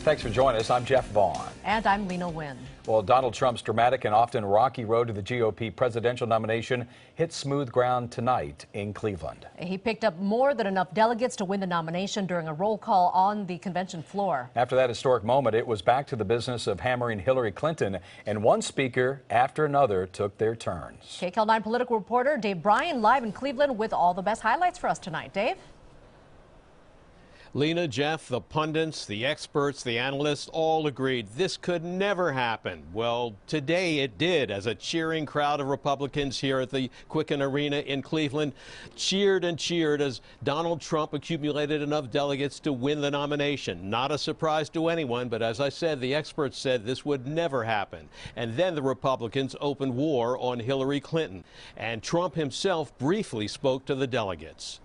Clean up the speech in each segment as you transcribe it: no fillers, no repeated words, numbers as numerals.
Thanks for joining us. I'm Jeff Vaughn. And I'm Lena Wynn. Well, Donald Trump's dramatic and often rocky road to the GOP presidential nomination hit smooth ground tonight in Cleveland. He picked up more than enough delegates to win the nomination during a roll call on the convention floor. After that historic moment, it was back to the business of hammering Hillary Clinton, and one speaker after another took their turns. KCAL 9 political reporter Dave Bryan live in Cleveland with all the best highlights for us tonight. Dave? Lena, Jeff, the pundits, the experts, the analysts all agreed this could never happen. Well, today it did, as a cheering crowd of Republicans here at the Quicken Arena in Cleveland cheered and cheered as Donald Trump accumulated enough delegates to win the nomination. Not a surprise to anyone, but as I said, the experts said this would never happen. And then the Republicans opened war on Hillary Clinton, and Trump himself briefly spoke to the delegates.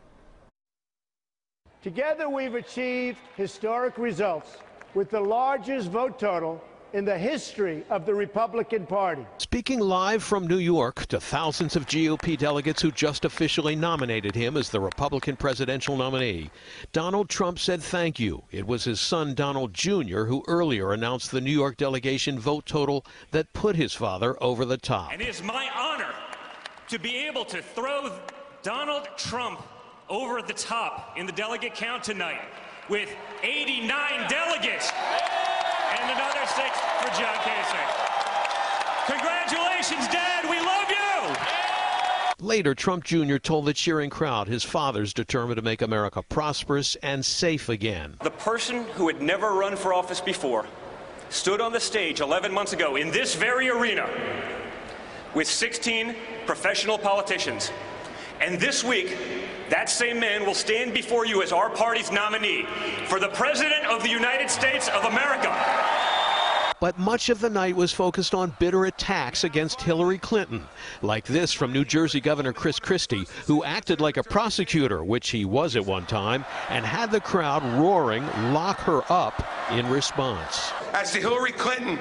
Together, we've achieved historic results with the largest vote total in the history of the Republican Party. Speaking live from New York to thousands of GOP delegates who just officially nominated him as the Republican presidential nominee, Donald Trump said thank you. It was his son, Donald Jr., who earlier announced the New York delegation vote total that put his father over the top. And it is my honor to be able to throw Donald Trump over the top in the delegate count tonight with 89 delegates and another 6 for John Kasich. Congratulations, Dad. We love you. Later, Trump Jr. told the cheering crowd his father's determined to make America prosperous and safe again. The person who had never run for office before stood on the stage 11 months ago in this very arena with 16 professional politicians. And this week, that same man will stand before you as our party's nominee for the President of the United States of America. But much of the night was focused on bitter attacks against Hillary Clinton, like this from New Jersey Governor Chris Christie, who acted like a prosecutor, which he was at one time, and had the crowd roaring, "Lock her up," in response. As to Hillary Clinton,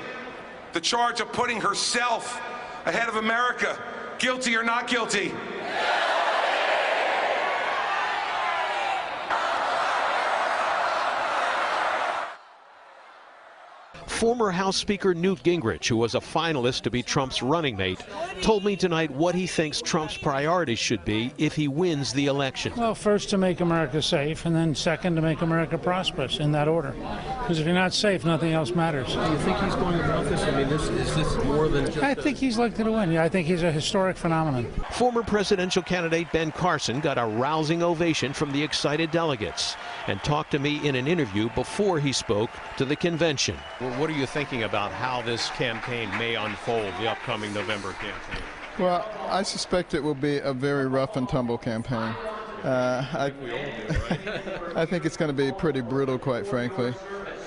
the charge of putting herself ahead of America, guilty or not guilty? Former House Speaker Newt Gingrich, who was a finalist to be Trump's running mate, told me tonight what he thinks Trump's priorities should be if he wins the election. Well, first to make America safe, and then second to make America prosperous, in that order. Because if you're not safe, nothing else matters. Do you think he's going about this? I mean, is this more than just... I think he's likely to win. Yeah, I think he's a historic phenomenon. Former presidential candidate Ben Carson got a rousing ovation from the excited delegates and talked to me in an interview before he spoke to the convention. Well, what are you thinking about how this campaign may unfold, the upcoming November campaign? Well, I suspect it will be a very rough and tumble campaign. I think it's going to be pretty brutal, quite frankly.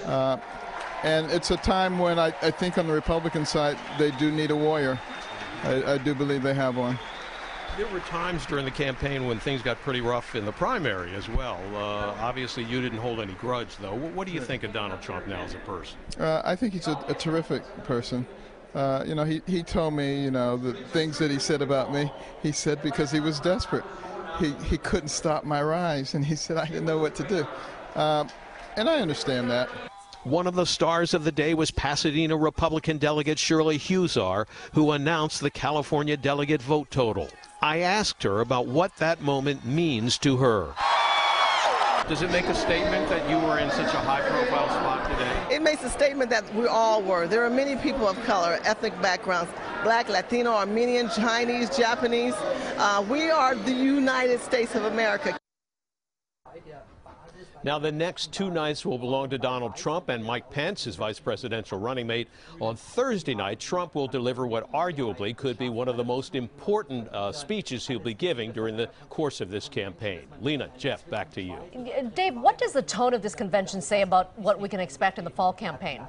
And it's a time when I think on the Republican side, they do need a warrior. I do believe they have one. There were times during the campaign when things got pretty rough in the primary as well. Obviously, you didn't hold any grudge, though. What do you think of Donald Trump now as a person? I think he's a terrific person. You know, he told me, you know, the things that he said about me, he said because he was desperate. He couldn't stop my rise, and he said I didn't know what to do. And I understand that. One of the stars of the day was Pasadena Republican delegate Shirley Huszar, who announced the California delegate vote total. I asked her about what that moment means to her. Does it make a statement that you were in such a high-profile spot today? It makes a statement that we all were. There are many people of color, ethnic backgrounds, Black, Latino, Armenian, Chinese, Japanese. We are the United States of America. Now, the next 2 nights will belong to Donald Trump and Mike Pence, his vice presidential running mate. On Thursday night, Trump will deliver what arguably could be one of the most important speeches he'll be giving during the course of this campaign. Lena, Jeff, back to you. Dave, what does the tone of this convention say about what we can expect in the fall campaign?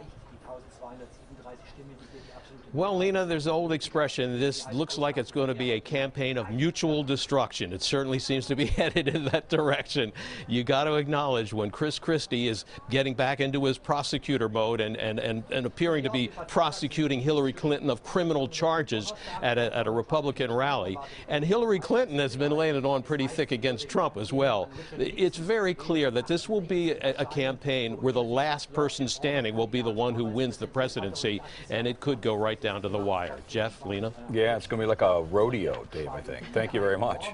Well, Lena, there's an old expression, this looks like it's going to be a campaign of mutual destruction. It certainly seems to be headed in that direction. You got to acknowledge when Chris Christie is getting back into his prosecutor mode and appearing to be prosecuting Hillary Clinton of criminal charges at a Republican rally. And Hillary Clinton has been laying it on pretty thick against Trump as well. It's very clear that this will be a campaign where the last person standing will be the one who wins the presidency, and it could go right down to the wire. Jeff, Lena? Yeah, it's going to be like a rodeo, Dave, I think. Thank you very much.